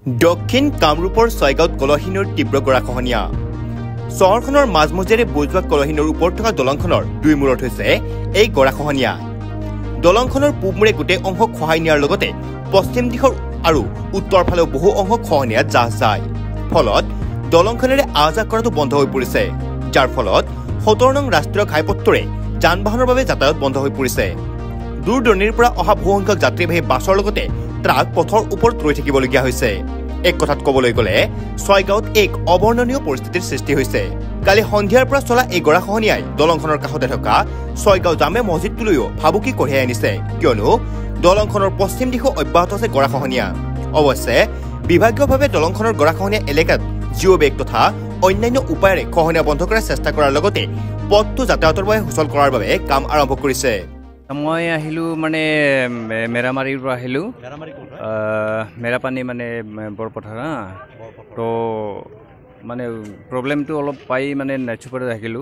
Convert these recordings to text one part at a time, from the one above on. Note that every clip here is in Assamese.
দক্ষিণ কামৰূপৰ ছয়গাঁৱত কলহীনৰ তীব্ৰ গৰাখহনীয়া চহৰখনৰ মাজমজিয়াৰে বৈ যোৱা কলহীনৰ ওপৰত থকা দলংখনৰ দুই মূৰত হৈছে এই গৰাখহনীয়া দলংখনৰ পূব মূৰে গোটেই অংশ খহাই নিয়াৰ লগতে পশ্চিম দিশৰ আৰু উত্তৰ ফালেও বহু অংশ খহনীয়াত জাহ যায় ফলত দলংখনেৰে আহযাহ কৰাটো বন্ধ হৈ পৰিছে যাৰ ফলত 17 নং ৰাষ্ট্ৰীয় ঘাইপথটোৰে যান-বাহনৰ বাবে যাতায়াত বন্ধ হৈ পৰিছে দূৰ দূৰণিৰ পৰা অহা বহুসংখ্যক যাত্ৰীবাহী বাছৰ লগতে ট্ৰাক পথৰ ওপৰত ৰৈ থাকিবলগীয়া হৈছে এক কথাত ক'বলৈ গ'লে ছয়গাঁৱত এক অবৰ্ণনীয় পৰিস্থিতিৰ সৃষ্টি হৈছে কালি সন্ধিয়াৰ পৰা চলা এই গৰাখহনীয়াই দলংখনৰ কাষতে থকা ছয়গাঁও জামে মছজিদটোলৈও ভাবুকি কঢ়িয়াই আনিছে কিয়নো দলংখনৰ পশ্চিম দিশে অব্যাহত আছে গৰাখহনীয়া অৱশ্যে বিভাগীয়ভাৱে দলংখনৰ গৰাখহনীয়া এলেকাত জিঅ' বেগ তথা অন্যান্য উপায়েৰে খহনীয়া বন্ধ কৰাৰ চেষ্টা কৰাৰ লগতে পথটো যাতায়াতৰ বাবে সুচল কৰাৰ বাবে কাম আৰম্ভ কৰিছে মই আহিলো মানে মেৰামাৰীৰ পৰা আহিলো মেৰাপানী মানে বৰপথাৰ তো মানে প্ৰব্লেমটো অলপ পাই মানে নাইটছুপাৰত আহিলো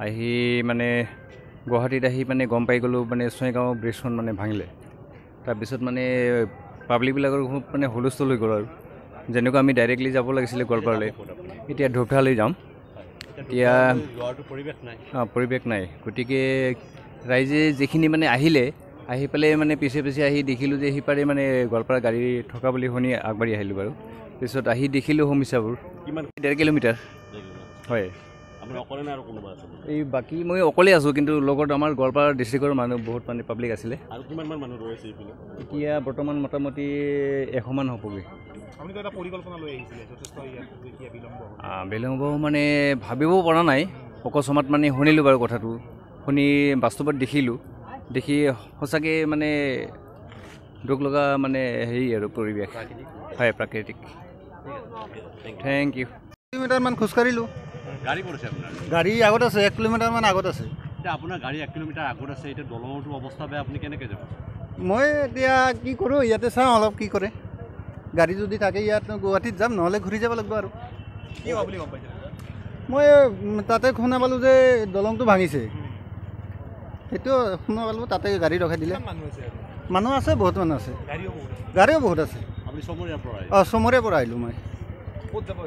আহি মানে গুৱাহাটীত আহি মানে গম পাই গ'লো মানে ছয়গাঁও ব্ৰিজখন মানে ভাঙিলে তাৰপিছত মানে পাব্লিকবিলাকৰ খুব মানে হুলস্থুল হৈ গ'ল আৰু যেনেকুৱা আমি ডাইৰেক্টলি যাব লাগিছিলে গোৱালপাৰালৈ এতিয়া ঢোকঠালৈ যাম এতিয়া পৰিৱেশ নাই গতিকে ৰাইজে যিখিনি মানে আহিলে আহি পেলাই মানে পিছে আহি দেখিলোঁ যে সিপাৰে মানে গোৱালপাৰা গাড়ী থকা বুলি শুনি আগবাঢ়ি আহিলোঁ বাৰু পিছত আহি দেখিলোঁ সমস্যাবোৰ কিমান 1.5 কিলোমিটাৰ হয় এই বাকী মই অকলে আছোঁ কিন্তু লগত আমাৰ গোৱালপাৰা ডিষ্ট্ৰিক্টৰ মানুহ বহুত মানে পাব্লিক আছিলে আৰু কিমানমান মানুহ ৰৈ আছে এতিয়া বৰ্তমান মোটামুটি 100 মান হ'বগৈ বিলম্ব মানে ভাবিব পৰা নাই অকস্মাত মানে শুনিলোঁ বাৰু কথাটো শুনি বাস্তৱত দেখিলোঁ দেখি সঁচাকৈ মানে দুখ লগা মানে হেৰি আৰু পৰিৱেশ হয় প্ৰাকৃতিক থেংক ইউ কিলোমিটাৰমান খোজকাঢ়িলোঁ গাড়ী পৰিছে আপোনাৰ গাড়ী আগত আছে 1 কিলোমিটাৰমান আগত আছে এতিয়া আপোনাৰ গাড়ী 1 কিলোমিটাৰ আগত আছে এতিয়া দলংটো অৱস্থা বেয়া আপুনি কেনেকৈ যাব মই এতিয়া কি কৰোঁ ইয়াতে চাওঁ অলপ কি কৰে গাড়ী যদি থাকে ইয়াত গুৱাহাটীত যাম নহ'লে ঘূৰি যাব লাগিব আৰু কি হ'ব বুলি গম পাইছে মই তাতে শুনা পালোঁ যে দলংটো ভাঙিছে সেইটো শুনা পালোঁ তাতে গাড়ী ৰখাই দিলে মানুহ আছে বহুত মানুহ আছে গাড়ীও বহুত আছে আপুনি চমৰীয়াৰ পৰা চমৰীয়াৰ পৰা আহিলোঁ মই ক'ত যাব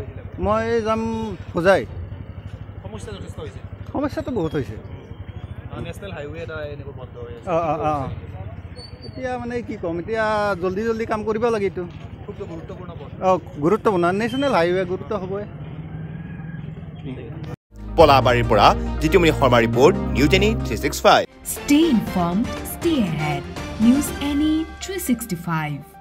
মই যাম হোজাই সমস্যা যথেষ্ট হৈছে সমস্যাটো বহুত হৈছে নেশ্যনেল হাইৱে এটা এনেকৈ বন্ধ হৈ আছে এতিয়া মানে কি ক'ম এতিয়া জল্দি কাম কৰিব লাগে এইটো খুব গুৰুত্বপূৰ্ণ গুৰুত্বপূৰ্ণ নেশ্যনেল হাইৱে গুৰুত্ব হ'বই পলাবাৰীৰ পৰা Jitumoni Sarma report news any 365 Stay informed, stay ahead. News Any 365